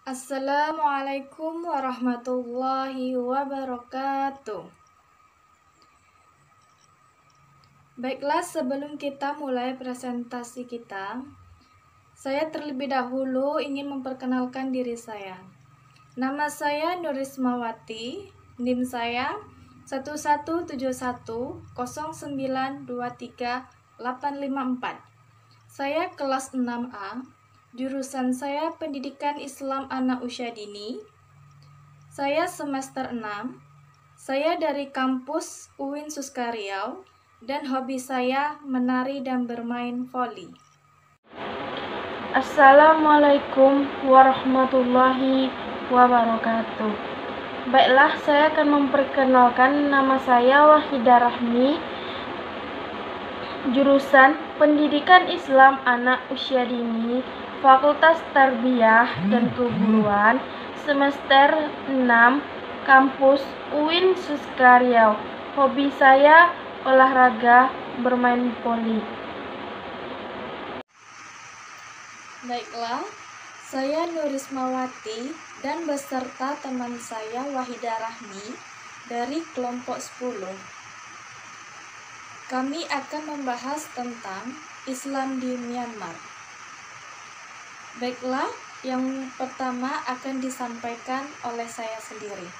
Assalamualaikum warahmatullahi wabarakatuh. Baiklah, sebelum kita mulai presentasi kita, saya terlebih dahulu ingin memperkenalkan diri saya. Nama saya Nurismawati, NIM saya 11710923854. Saya kelas 6A. Jurusan saya Pendidikan Islam Anak Usia Dini. Saya semester 6. Saya dari kampus UIN Suskariau dan hobi saya menari dan bermain voli. Assalamualaikum warahmatullahi wabarakatuh. Baiklah, saya akan memperkenalkan nama saya Wahidah Rahmi, jurusan Pendidikan Islam Anak Usia Dini, Fakultas Tarbiyah dan Keguruan, semester 6, kampus UIN Suskariau. Hobi saya olahraga, bermain voli. Baiklah, saya Nurismawati dan beserta teman saya Wahidah Rahmi dari kelompok 10. Kami akan membahas tentang Islam di Myanmar. Baiklah, yang pertama akan disampaikan oleh saya sendiri.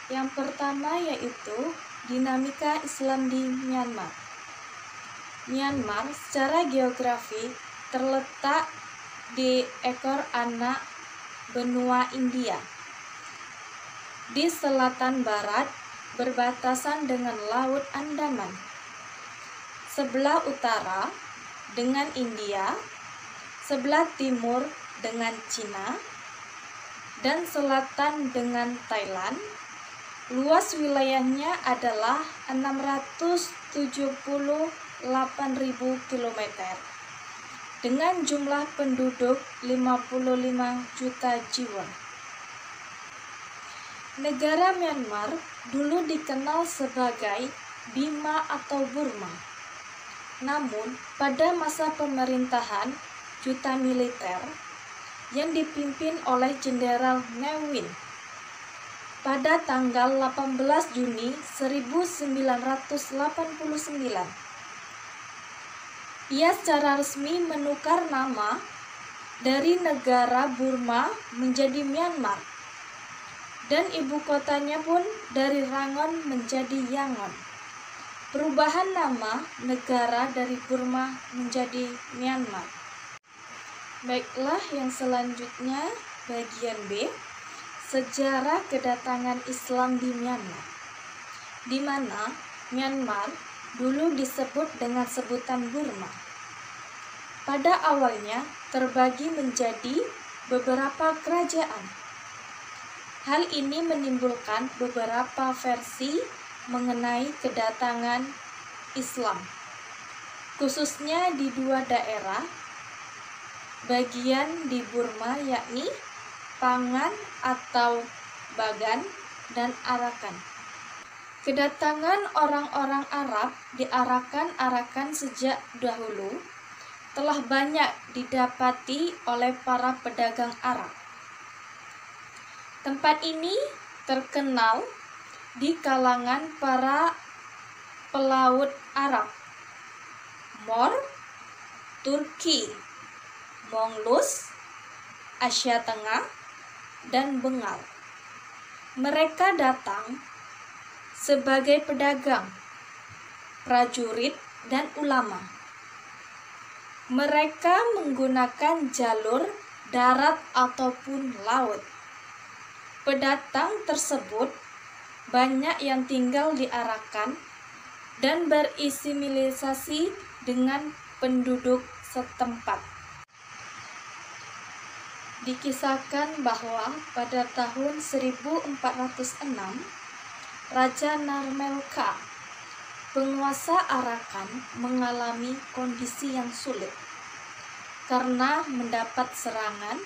Yang pertama yaitu dinamika Islam di Myanmar. Myanmar secara geografi terletak di ekor anak benua India. Di selatan barat berbatasan dengan Laut Andaman. Sebelah utara dengan India, sebelah timur dengan Cina, dan selatan dengan Thailand. Luas wilayahnya adalah 678.000 km dengan jumlah penduduk 55 juta jiwa. Negara Myanmar dulu dikenal sebagai Bima atau Burma. Namun, pada masa pemerintahan junta militer yang dipimpin oleh Jenderal Ne Win pada tanggal 18 Juni 1989, ia secara resmi menukar nama dari negara Burma menjadi Myanmar, dan ibu kotanya pun dari Rangon menjadi Yangon. Perubahan nama negara dari Burma menjadi Myanmar. Baiklah, yang selanjutnya bagian B, sejarah kedatangan Islam di Myanmar, di mana Myanmar dulu disebut dengan sebutan Burma. Pada awalnya terbagi menjadi beberapa kerajaan. Hal ini menimbulkan beberapa versi mengenai kedatangan Islam, khususnya di dua daerah bagian di Burma, yakni Pangan atau Bagan dan Arakan. Kedatangan orang-orang Arab di Arakan sejak dahulu telah banyak didapati oleh para pedagang Arab. Tempat ini terkenal di kalangan para pelaut Arab, Mor, Turki, Mongols, Asia Tengah, dan Bengal. Mereka datang sebagai pedagang, prajurit, dan ulama. Mereka menggunakan jalur darat ataupun laut. Pendatang tersebut banyak yang tinggal di Arakan dan berasimilisasi dengan penduduk setempat. Dikisahkan bahwa pada tahun 1406, Raja Narmelka, penguasa Arakan, mengalami kondisi yang sulit karena mendapat serangan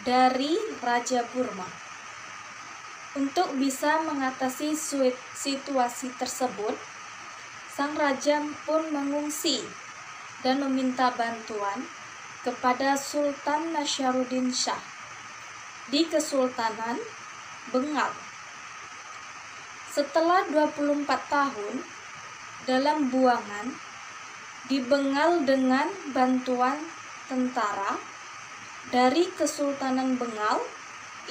dari Raja Burma. Untuk bisa mengatasi situasi tersebut, sang raja pun mengungsi dan meminta bantuan kepada Sultan Nasyaruddin Shah di Kesultanan Bengal. Setelah 24 tahun dalam buangan di Bengal dengan bantuan tentara dari Kesultanan Bengal,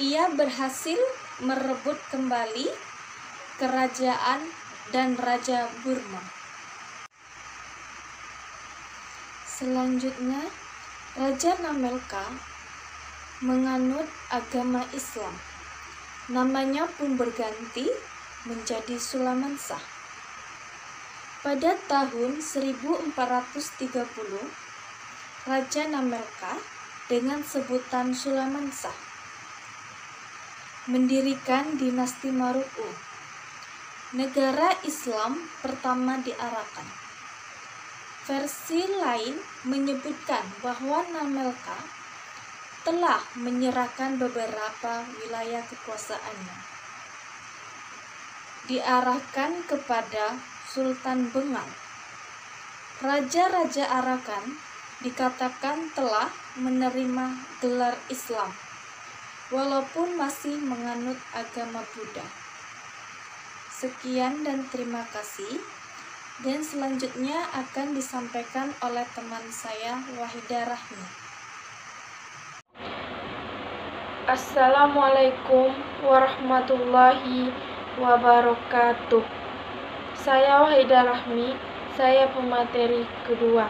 ia berhasil merebut kembali kerajaan dan Raja Burma. Selanjutnya, Raja Namelka menganut agama Islam. Namanya pun berganti menjadi Sulamansa. Pada tahun 1430, Raja Namelka dengan sebutan Sulamansa mendirikan dinasti Maruku, negara Islam pertama di Arakan. Versi lain menyebutkan bahwa Namelka telah menyerahkan beberapa wilayah kekuasaannya, diarahkan kepada Sultan Bengal. Raja-raja Arakan dikatakan telah menerima gelar Islam, walaupun masih menganut agama Buddha. Sekian dan terima kasih. Dan selanjutnya akan disampaikan oleh teman saya, Wahidah Rahmi. Assalamualaikum warahmatullahi wabarakatuh. Saya Wahidah Rahmi, saya pemateri kedua.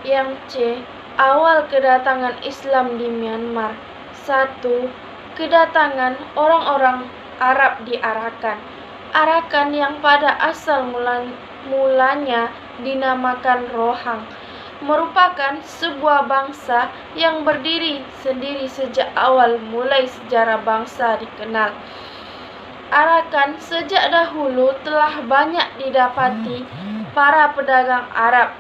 Yang C. Awal kedatangan Islam di Myanmar. 1. Kedatangan orang-orang Arab di Arakan. Arakan yang pada asal mulanya dinamakan Rohang merupakan sebuah bangsa yang berdiri sendiri sejak awal mulai sejarah bangsa dikenal. Arakan sejak dahulu telah banyak didapati para pedagang Arab.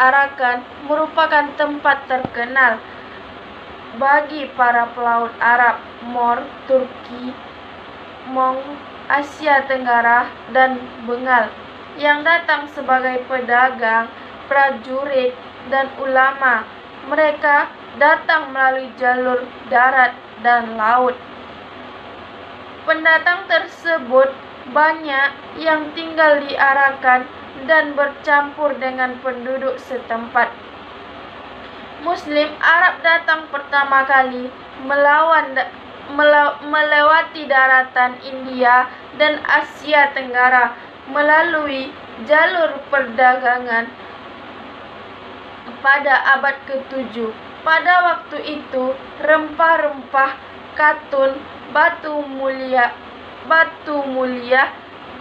Arakan merupakan tempat terkenal bagi para pelaut Arab, Moor, Turki, Mong, Asia Tenggara, dan Bengal yang datang sebagai pedagang, prajurit, dan ulama. Mereka datang melalui jalur darat dan laut. Pendatang tersebut banyak yang tinggal di Arakan dan bercampur dengan penduduk setempat. Muslim Arab datang pertama kali melewati daratan India dan Asia Tenggara melalui jalur perdagangan pada abad ke-7. Pada waktu itu, rempah-rempah, katun, batu mulia,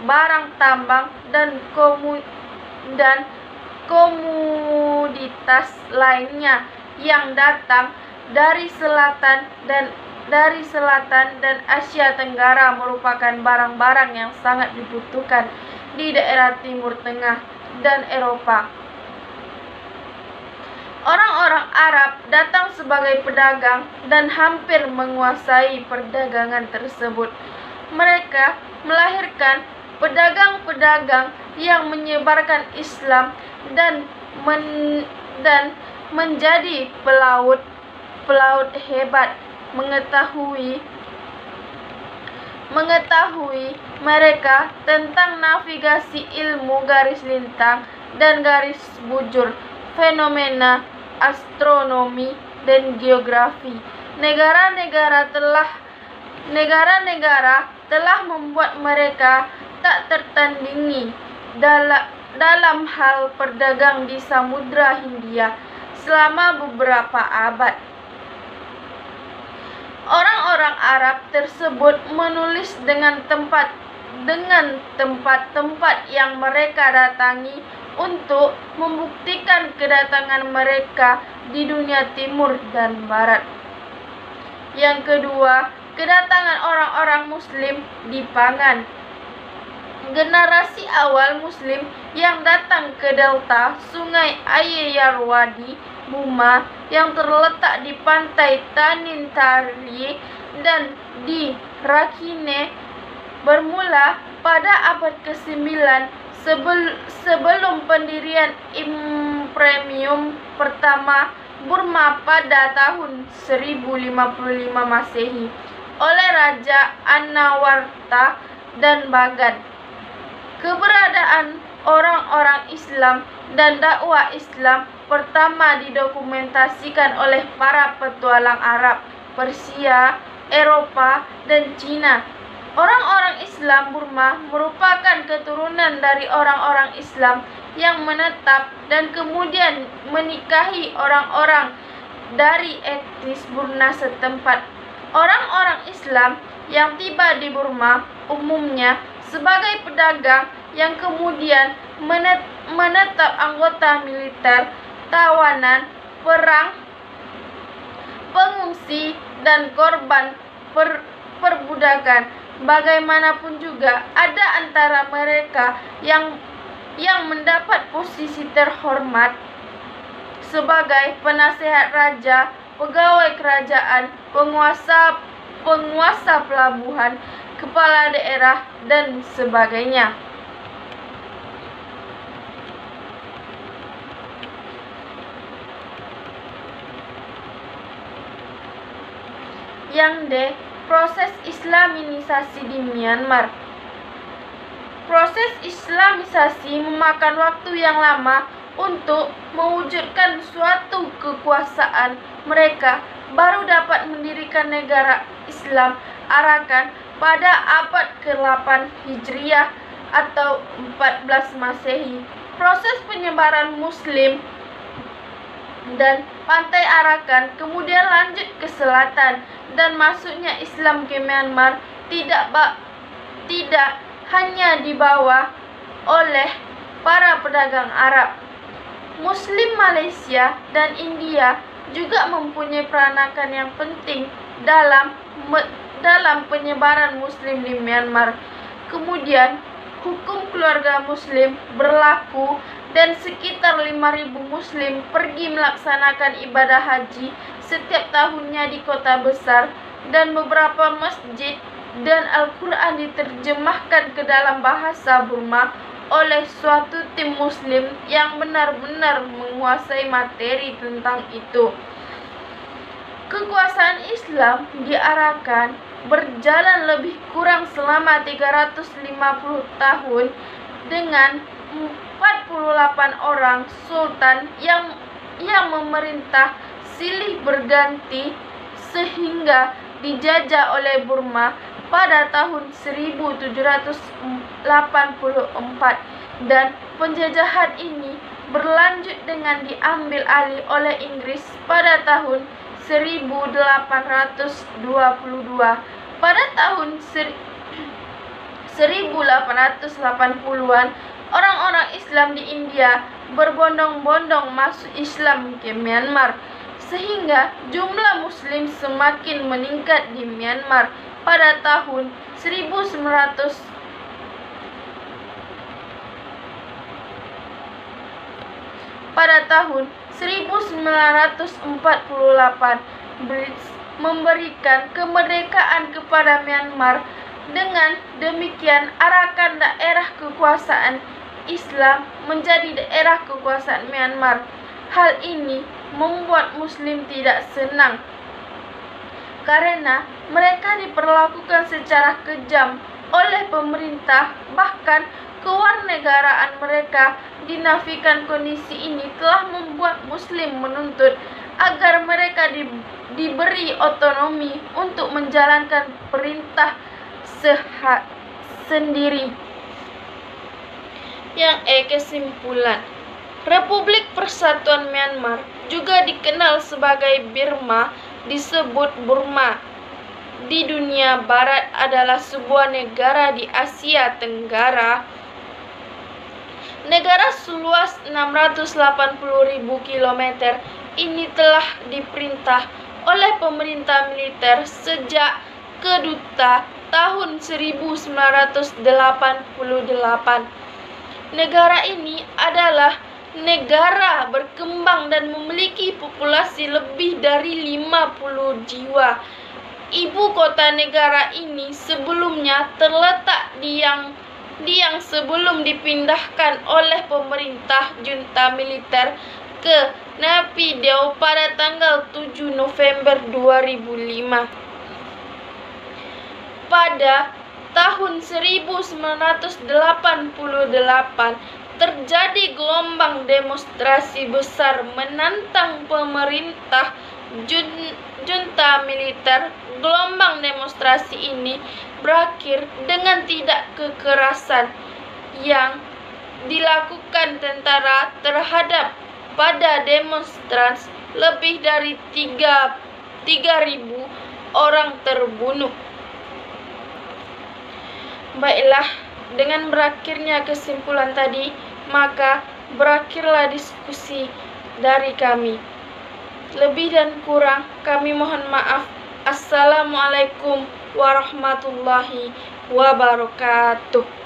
barang tambang, dan komoditas lainnya yang datang dari selatan dan Asia Tenggara merupakan barang-barang yang sangat dibutuhkan di daerah Timur Tengah dan Eropa. Orang-orang Arab datang sebagai pedagang dan hampir menguasai perdagangan tersebut. Mereka melahirkan pedagang-pedagang yang menyebarkan Islam dan menjadi pelaut hebat. Mengetahui mereka tentang navigasi, ilmu garis lintang dan garis bujur, fenomena astronomi dan geografi. Negara-negara telah membuat mereka tak tertandingi dalam hal perdagang di Samudra Hindia selama beberapa abad. Orang-orang Arab tersebut menulis dengan tempat-tempat yang mereka datangi untuk membuktikan kedatangan mereka di dunia timur dan barat. Yang kedua, kedatangan orang-orang Muslim di Pangan. Generasi awal Muslim yang datang ke delta Sungai Ayeyarwady, Burma, yang terletak di pantai Tanintharyi dan di Rakhine bermula pada abad ke-9 sebelum pendirian imperium pertama Burma pada tahun 1055 Masehi oleh Raja Anawarta dan Bhagat. Keberadaan orang-orang Islam dan dakwah Islam pertama didokumentasikan oleh para petualang Arab, Persia, Eropa, dan Cina. Orang-orang Islam Burma merupakan keturunan dari orang-orang Islam yang menetap dan kemudian menikahi orang-orang dari etnis Burma setempat. Orang-orang Islam yang tiba di Burma umumnya sebagai pedagang yang kemudian menetap anggota militer, tawanan perang, pengungsi, dan korban perbudakan. Bagaimanapun juga ada antara mereka yang mendapat posisi terhormat sebagai penasehat raja, pegawai kerajaan, penguasa pelabuhan, kepala daerah, dan sebagainya. Yang D. Proses Islamisasi di Myanmar. Proses Islamisasi memakan waktu yang lama untuk mewujudkan suatu kekuasaan. Mereka baru dapat mendirikan negara Islam Arakan pada abad ke-8 Hijriah atau 14 Masehi. Proses penyebaran Muslim dan pantai Arakan kemudian lanjut ke selatan, dan masuknya Islam ke Myanmar tidak hanya dibawa oleh para pedagang Arab. Muslim Malaysia dan India juga mempunyai peranan yang penting dalam penyebaran Muslim di Myanmar. Kemudian hukum keluarga Muslim berlaku dan sekitar 5.000 Muslim pergi melaksanakan ibadah haji setiap tahunnya di kota besar, dan beberapa masjid dan Al-Quran diterjemahkan ke dalam bahasa Burma oleh suatu tim Muslim yang benar-benar menguasai materi tentang itu. Kekuasaan Islam di Arakan berjalan lebih kurang selama 350 tahun dengan 48 orang sultan yang memerintah silih berganti sehingga dijajah oleh Burma pada tahun 1784, dan penjajahan ini berlanjut dengan diambil alih oleh Inggris pada tahun 1822. Pada tahun 1880-an, orang-orang Islam di India berbondong-bondong masuk Islam ke Myanmar, sehingga jumlah Muslim semakin meningkat di Myanmar. Pada tahun 1948, Brits memberikan kemerdekaan kepada Myanmar. Dengan demikian, Arakan, daerah kekuasaan Islam, menjadi daerah kekuasaan Myanmar. Hal ini membuat Muslim tidak senang karena mereka diperlakukan secara kejam oleh pemerintah, bahkan kewarganegaraan mereka dinafikan. Kondisi ini telah membuat Muslim menuntut agar mereka diberi otonomi untuk menjalankan perintah sendiri. Yang kesimpulan, Republik Persatuan Myanmar, juga dikenal sebagai Birma, disebut Burma, di dunia barat adalah sebuah negara di Asia Tenggara. Negara seluas 680.000 km ini telah diperintah oleh pemerintah militer sejak keduta tahun 1988. Negara ini adalah negara berkembang dan memiliki populasi lebih dari 50 jiwa. Ibu kota negara ini sebelumnya terletak di yang sebelum dipindahkan oleh pemerintah junta militer ke Naypyidaw pada tanggal 7 November 2005. Pada tahun 1988 terjadi gelombang demonstrasi besar menantang pemerintah junta militer. Gelombang demonstrasi ini berakhir dengan tidak kekerasan yang dilakukan tentara terhadap pada demonstran. Lebih dari 3.000 orang terbunuh. Baiklah, dengan berakhirnya kesimpulan tadi, maka berakhirlah diskusi dari kami. Lebih dan kurang kami mohon maaf. Assalamualaikum warahmatullahi wabarakatuh.